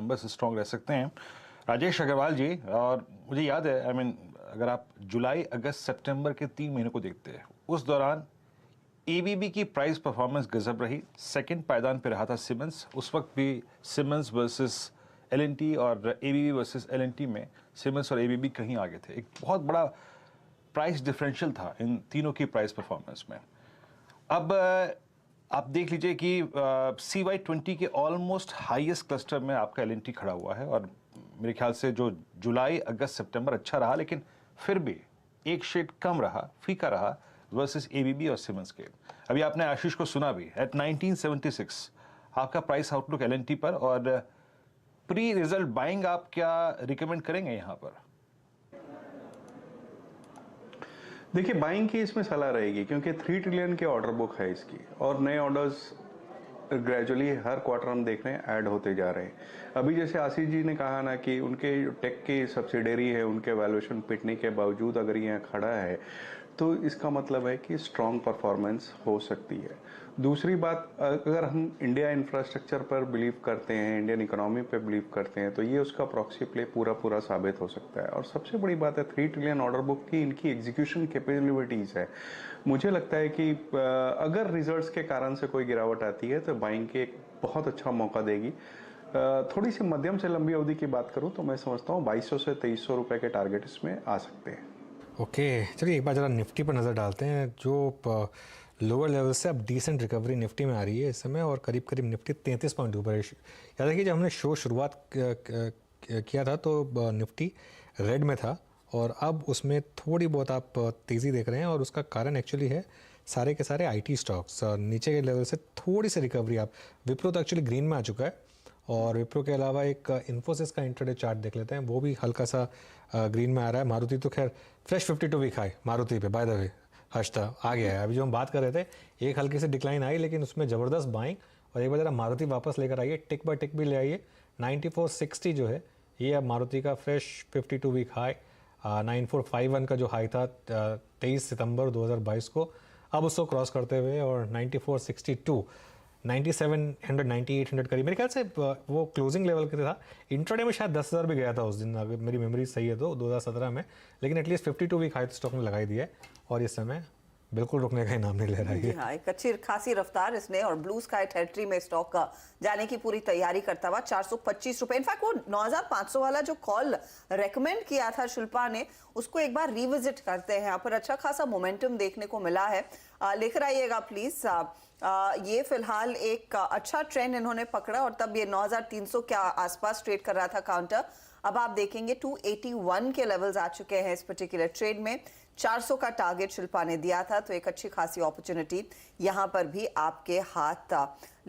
Numbers strong रह सकते हैं। राजेश अग्रवाल जी, और मुझे याद है अगर आप जुलाई अगस्त सितंबर के 3 महीनों को देखते हैं, उस दौरान एबीबी की प्राइस परफॉर्मेंस गजब रही। सेकंड पायदान पे रहा था सिमंस, उस वक्त भी सिमंस वर्सेस एलएनटी और एबीबी वर्सेस एलएनटी में सिमंस और एबीबी कहीं आगे थे। एक बहुत बड़ा प्राइस डिफरेंशियल था इन तीनों की प्राइस परफॉर्मेंस में। अब आप देख लीजिए कि CY20 के ऑलमोस्ट हाईएस्ट क्लस्टर में आपका एलएनटी खड़ा हुआ है, और मेरे ख्याल से जो जुलाई अगस्त सितंबर अच्छा रहा, लेकिन फिर भी एक शेड कम रहा, फीका रहा वर्सेस एबीबी और सिमंस के। अभी आपने आशीष को सुना भी, एट 1976 आपका प्राइस आउटलुक एलएनटी पर, और प्री रिजल्ट बाइंग आप क्या रिकमेंड करेंगे यहाँ पर? देखिए, बाइंग की इसमें सलाह रहेगी क्योंकि 3 ट्रिलियन के ऑर्डर बुक है इसकी, और नए ऑर्डर्स ग्रेजुअली हर क्वार्टर हम देख रहे हैं ऐड होते जा रहे हैं। अभी जैसे आशीष जी ने कहा ना कि उनके टेक की सब्सिडरी है, उनके वैल्यूएशन पिटने के बावजूद अगर ये खड़ा है तो इसका मतलब है कि स्ट्रॉन्ग परफॉर्मेंस हो सकती है। दूसरी बात, अगर हम इंडिया इंफ्रास्ट्रक्चर पर बिलीव करते हैं, इंडियन इकोनॉमी पे बिलीव करते हैं, तो ये उसका प्रॉक्सी प्ले पूरा साबित हो सकता है। और सबसे बड़ी बात है 3 ट्रिलियन ऑर्डर बुक की इनकी एग्जीक्यूशन कैपेबिलिटीज है। मुझे लगता है कि अगर रिजल्ट्स के कारण से कोई गिरावट आती है तो बाइंग के एक बहुत अच्छा मौका देगी। थोड़ी सी मध्यम से लंबी अवधि की बात करूं तो मैं समझता हूं 2200 से 2300 रुपए के टारगेट इसमें आ सकते हैं। ओके, चलिए एक बार ज़रा निफ्टी पर नज़र डालते हैं। जो लोअर लेवल से अब डिसेंट रिकवरी निफ्टी में आ रही है इस समय, और करीब करीब निफ्टी 33 पॉइंट ऊपर है। याद रखिए, जब हमने शो शुरुआत किया था तो निफ्टी रेड में था, और अब उसमें थोड़ी बहुत आप तेज़ी देख रहे हैं, और उसका कारण एक्चुअली है सारे के सारे आईटी स्टॉक्स नीचे के लेवल से थोड़ी सी रिकवरी। आप विप्रो तो एक्चुअली ग्रीन में आ चुका है, और विप्रो के अलावा एक इन्फोसिस का इंट्राडे चार्ट देख लेते हैं, वो भी हल्का सा ग्रीन में आ रहा है। मारुति तो खैर फ्रेश 52 वीक हाई मारुति पे, बाय द वे हर्षता आ गया है। अभी जो हम बात कर रहे थे, एक हल्की से डिक्लाइन आई, लेकिन उसमें ज़बरदस्त बाइंग, और एक बार जरा मारुति वापस लेकर आइए, टिक बाय टिक भी ले आइए। 9460 जो है ये अब मारुति का फ्रेश 52 वीक हाई, 9451 का जो हाई था 23 सितंबर 2022 को, अब उसको क्रॉस करते हुए, और 9462 9700 9800 करीब मेरे ख्याल से वो क्लोजिंग लेवल के था। इंट्राडे में शायद 10,000 भी गया था उस दिन, अगर मेरी मेमोरी सही है तो 2017 में, लेकिन एटलीस्ट 52 वीक हाई स्टॉक में लगाई दी है, और इस समय बिल्कुल रुकने का ही नाम नहीं ले रहा है। हाँ, एक अच्छी खासी रफ्तार इसने, और ब्लू स्काई टेरिटरी में स्टॉक का जाने की पूरी तैयारी करता हुआ 425 रुपए। इनफैक्ट वो 9500 वाला जो कॉल रेकमेंड किया था शिल्पा ने, उसको एक बार रिविजिट करते हैं। यहाँ पर अच्छा खासा मोमेंटम देखने को मिला है, लेकर आइएगा प्लीज। ये फिलहाल एक अच्छा ट्रेंड इन्होंने पकड़ा, और तब ये 9300 के आसपास ट्रेड कर रहा था काउंटर। अब आप देखेंगे 281 के लेवल्स आ चुके हैं इस पर्टिकुलर ट्रेड में। 400 का टारगेट शिल्पा ने दिया था, तो एक अच्छी खासी अपॉर्चुनिटी यहां पर भी आपके हाथ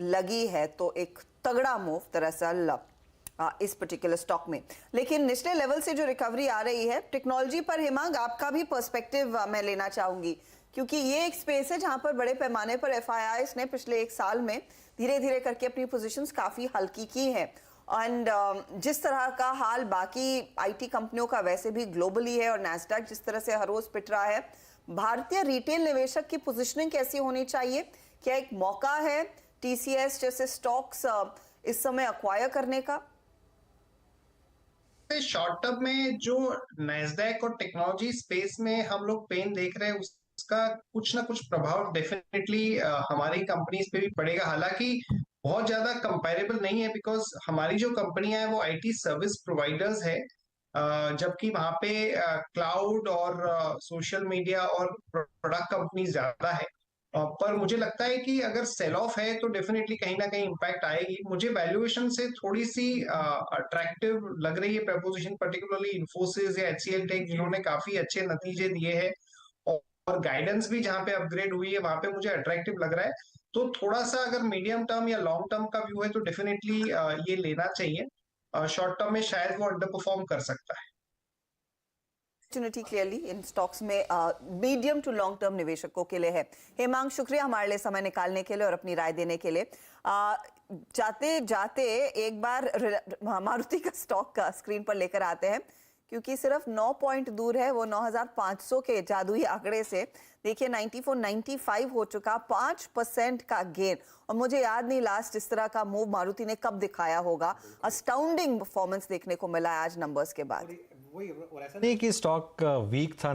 लगी है। तो एक तगड़ा मूव दरअसल इस पर्टिकुलर स्टॉक में। लेकिन निचले लेवल से जो रिकवरी आ रही है टेक्नोलॉजी पर, हेमांग आपका भी पर्सपेक्टिव मैं लेना चाहूंगी, क्योंकि ये एक स्पेस है जहां पर बड़े पैमाने पर एफआईआईस ने पिछले एक साल में धीरे धीरे करके अपनी पोजीशंस काफी हल्की की हैं। एंड जिस तरह का हाल बाकी आईटी कंपनियों का वैसे भी ग्लोबली है, और नैस्डैक जिस तरह से हर रोज पिट रहा है, भारतीय रिटेल निवेशक की पोजीशनिंग कैसी होनी चाहिए? क्या एक मौका है टीसीएस जैसे स्टॉक्स इस समय अक्वायर करने का? शॉर्ट टर्म में जो नैस्डैक और टेक्नोलॉजी स्पेस में हम लोग पेन देख रहे हैं, उसका कुछ ना कुछ प्रभाव डेफिनेटली हमारी कंपनीज पे भी पड़ेगा। हालांकि बहुत ज्यादा कंपैरेबल नहीं है, बिकॉज हमारी जो कंपनियां हैं वो आईटी सर्विस प्रोवाइडर्स है, जबकि वहां पे क्लाउड और सोशल मीडिया और प्रोडक्ट कंपनी ज्यादा है। पर मुझे लगता है कि अगर सेल ऑफ है तो डेफिनेटली कहीं ना कहीं इंपैक्ट आएगी। मुझे वैल्यूएशन से थोड़ी सी अट्रैक्टिव लग रही है प्रपोजिशन, पर्टिकुलरली इन्फोसिस या एचसीएल टेक, जिन्होंने काफी अच्छे नतीजे दिए हैं, और गाइडेंस भी जहां पे अपग्रेड हुई है वहां पे मुझे अट्रैक्टिव लग रहा है। तो थोड़ा सा अगर मीडियम टर्म या लॉन्ग टर्म का व्यू है तो डेफिनेटली ये लेना चाहिए। शॉर्ट टर्म में शायद वो अंडर परफॉर्म कर सकता है। अपॉर्चुनिटी क्लियरली इन स्टॉक्स में मीडियम टू लॉन्ग टर्म निवेशकों के लिए है। हेमांग, शुक्रिया हमारे लिए समय निकालने के लिए और अपनी राय देने के लिए। जाते जाते एक बार मारुति का स्टॉक का स्क्रीन पर लेकर आते हैं, क्योंकि सिर्फ 9 पॉइंट दूर है वो 9,500 के जादुई आंकड़े से। देखिए 94, 95 हो चुका, 5% का गेन। और मुझे याद नहीं लास्ट इस तरह का मूव मारुति ने कब दिखाया होगा। अस्टाउंडिंग परफॉर्मेंस देखने को मिला है आज नंबर्स के बाद। और ऐसा नहीं कि स्टॉक वीक था,